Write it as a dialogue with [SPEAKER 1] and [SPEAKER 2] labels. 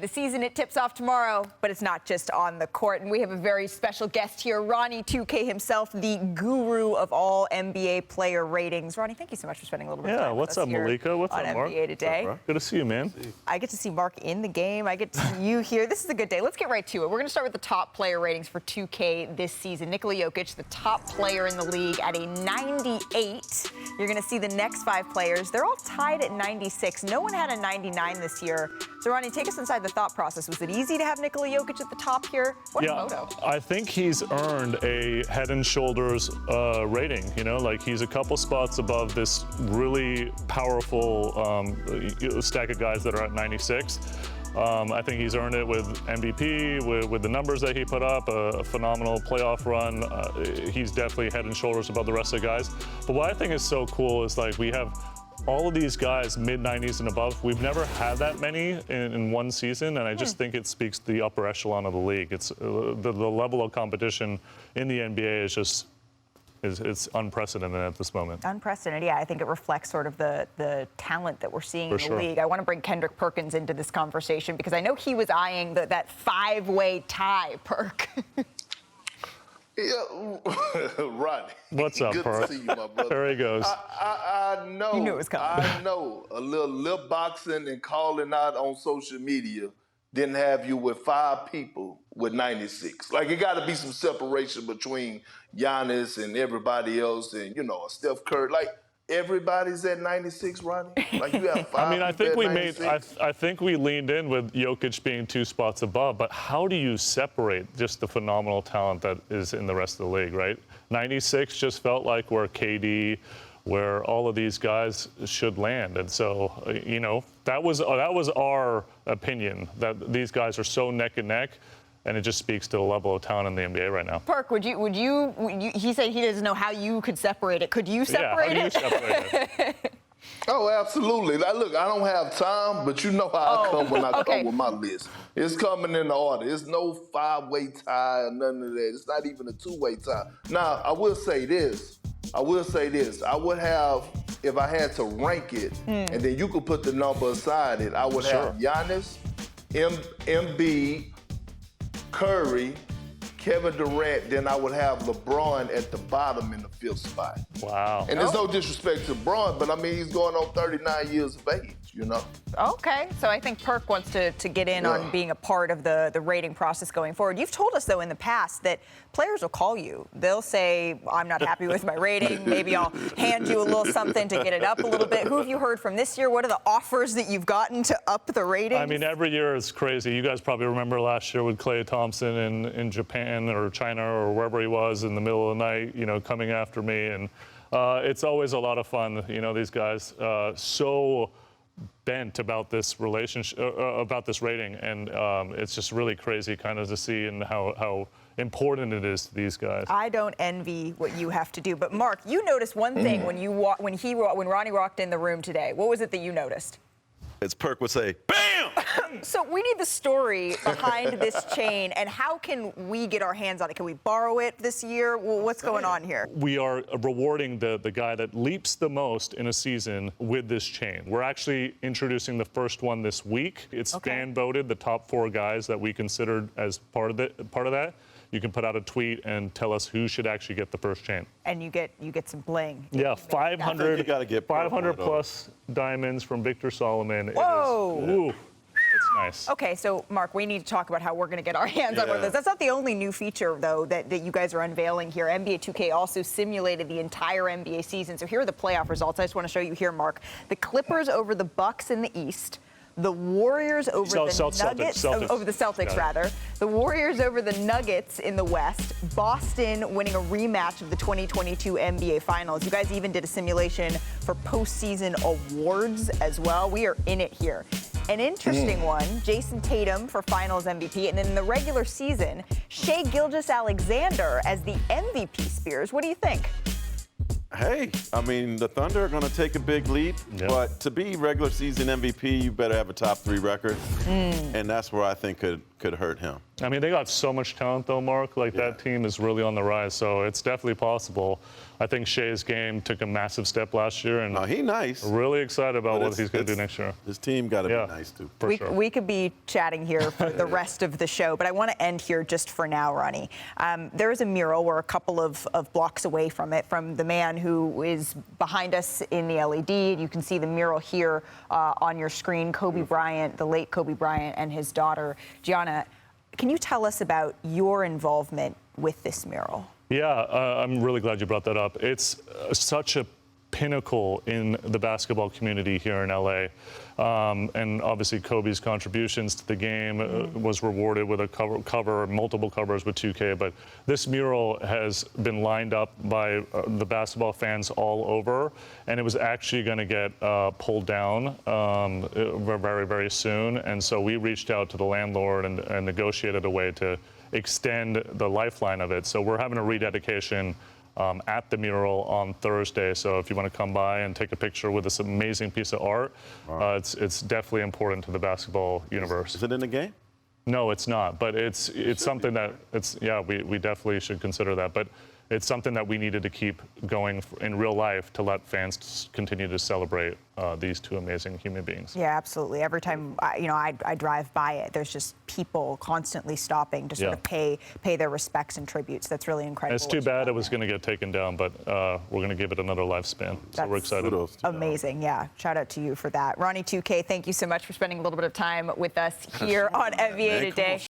[SPEAKER 1] The season, it tips off tomorrow, but it's not just on the court. And we have a very special guest here, Ronnie 2K himself, the guru of all NBA player ratings. Ronnie, thank you so much for spending a little bit of time with us
[SPEAKER 2] what's up, Malika? What's
[SPEAKER 1] on
[SPEAKER 2] up, Marc?
[SPEAKER 1] NBA Today.
[SPEAKER 2] What's up, good to see you, man.
[SPEAKER 1] I get to see Marc in the game. I get to see you here. This is a good day. Let's get right to it. We're going to start with the top player ratings for 2K this season. Nikola Jokic, the top player in the league at a 98. You're going to see the next 5 players. They're all tied at 96. No one had a 99 this year. So, Ronnie, take us inside the thought process. Was it easy to have Nikola Jokic at the top here? What a photo.
[SPEAKER 2] I think he's earned a head and shoulders rating. You know, like he's a couple spots above this really powerful stack of guys that are at 96. I think he's earned it with MVP, with the numbers that he put up, a phenomenal playoff run. He's definitely head and shoulders above the rest of the guys. But what I think is so cool is like we have all of these guys mid-90s and above. We've never had that many in one season, and I just think it speaks to the upper echelon of the league. It's the level of competition in the NBA is just it's unprecedented at this moment.
[SPEAKER 1] Unprecedented, yeah. I think it reflects sort of the talent that we're seeing in the league. I want to bring Kendrick Perkins into this conversation because I know he was eyeing that 5-way tie, Perk.
[SPEAKER 3] Yeah, Ronnie.
[SPEAKER 2] What's up,
[SPEAKER 3] Good
[SPEAKER 2] Perk?
[SPEAKER 3] to see you, my brother.
[SPEAKER 2] There he goes.
[SPEAKER 3] I know.
[SPEAKER 1] You knew it was coming.
[SPEAKER 3] I know. A little lip boxing and calling out on social media didn't have you with 5 people with 96. Like, it got to be some separation between Giannis and everybody else and, you know, Steph Curry. Like, everybody's at 96, Ronnie? Like, you have 5
[SPEAKER 2] I mean, I think
[SPEAKER 3] people
[SPEAKER 2] we
[SPEAKER 3] at
[SPEAKER 2] made.
[SPEAKER 3] 96?
[SPEAKER 2] I think we leaned in with Jokic being 2 spots above. But how do you separate just the phenomenal talent that is in the rest of the league, right? 96 just felt like where KD, where all of these guys should land, and so you know that was our opinion that these guys are so neck and neck. And it just speaks to the level of talent in the NBA right now.
[SPEAKER 1] Perk, would you he said he doesn't know how you could separate it. Could you separate
[SPEAKER 2] it? Yeah, how do you separate it?
[SPEAKER 3] Oh, absolutely. Like, look, I don't have time, but you know how I come when I come with my list. It's coming in the order. It's no 5-way tie or none of that. It's not even a 2-way tie. Now, I will say this. I would have, if I had to rank it, and then you could put the number aside it, I would have Giannis, Embiid, Curry, Kevin Durant, then I would have LeBron at the bottom in the 5th spot.
[SPEAKER 2] Wow.
[SPEAKER 3] And there's no disrespect to LeBron, but I mean, he's going on 39 years of age, you know?
[SPEAKER 1] Okay, so I think Perk wants to get in on being a part of the rating process going forward. You've told us, though, in the past that players will call you. They'll say, I'm not happy with my rating. Maybe I'll hand you a little something to get it up a little bit. Who have you heard from this year? What are the offers that you've gotten to up the rating?
[SPEAKER 2] I mean, every year is crazy. You guys probably remember last year with Klay Thompson in Japan or China or wherever he was in the middle of the night, you know, coming after me. And it's always a lot of fun. You know, these guys so bent about this relationship, about this rating, and it's just really crazy kind of to see and how important it is to these guys.
[SPEAKER 1] I don't envy what you have to do, but Marc, you noticed one thing when Ronnie walked in the room today. What was it that you noticed?
[SPEAKER 4] As Perk would say, bam!
[SPEAKER 1] So we need the story behind this chain, and how can we get our hands on it? Can we borrow it this year? Well, what's going on here?
[SPEAKER 2] We are rewarding the guy that leaps the most in a season with this chain. We're actually introducing the first one this week. It's fan voted, the top 4 guys that we considered as part of that. You can put out a tweet and tell us who should actually get the first chain.
[SPEAKER 1] And you get some bling.
[SPEAKER 2] Yeah, 500.
[SPEAKER 4] You gotta get
[SPEAKER 2] 500 plus diamonds from Victor Solomon.
[SPEAKER 1] Whoa!
[SPEAKER 2] It is, ooh, it's nice.
[SPEAKER 1] Okay, so Marc, we need to talk about how we're going to get our hands on one of those. That's not the only new feature, though, that you guys are unveiling here. NBA 2K also simulated the entire NBA season. So here are the playoff results. I just want to show you here, Marc. The Clippers over the Bucks in the East. The Warriors over the Nuggets, over the Celtics, rather. The Warriors over the Nuggets in the West. Boston winning a rematch of the 2022 NBA Finals. You guys even did a simulation for postseason awards as well. We are in it here. An interesting one, Jason Tatum for Finals MVP. And then in the regular season, Shai Gilgeous-Alexander as the MVP Spears. What do you think?
[SPEAKER 4] Hey, I mean, the Thunder are going to take a big leap, but to be regular season MVP, you better have a top 3 record, and that's where I think could hurt him.
[SPEAKER 2] I mean, they got so much talent, though, Mark. Like, that team is really on the rise, so it's definitely possible. I think Shea's game took a massive step last year, and
[SPEAKER 4] He's nice.
[SPEAKER 2] Really excited about what he's going to do next year.
[SPEAKER 4] His team got to be nice, too.
[SPEAKER 1] We could be chatting here for the rest of the show, but I want to end here just for now, Ronnie. There is a mural. We're a couple of blocks away from it, from the man who is behind us in the LED. And you can see the mural here on your screen, Kobe Bryant, the late Kobe Bryant, and his daughter, Gianna. Can you tell us about your involvement with this mural?
[SPEAKER 2] Yeah, I'm really glad you brought that up. It's such a pinnacle in the basketball community here in LA. And obviously Kobe's contributions to the game was rewarded with a cover, multiple covers with 2K. But this mural has been lined up by the basketball fans all over, and it was actually going to get pulled down very, very soon. And so we reached out to the landlord and negotiated a way to extend the lifeline of it. So we're having a rededication at the mural on Thursday. So if you want to come by and take a picture with this amazing piece of art, it's definitely important to the basketball universe.
[SPEAKER 4] Is it in the game?
[SPEAKER 2] No, it's not. But it's something that we definitely should consider that. But it's something that we needed to keep going in real life to let fans continue to celebrate these two amazing human beings.
[SPEAKER 1] Yeah, absolutely. Every time I drive by it, there's just people constantly stopping to sort of pay their respects and tributes. That's really incredible.
[SPEAKER 2] It's too bad it was going to get taken down, but we're going to give it another lifespan. So we're excited.
[SPEAKER 1] Amazing. Yeah. Shout out to you for that. Ronnie 2K, thank you so much for spending a little bit of time with us here on NBA Today.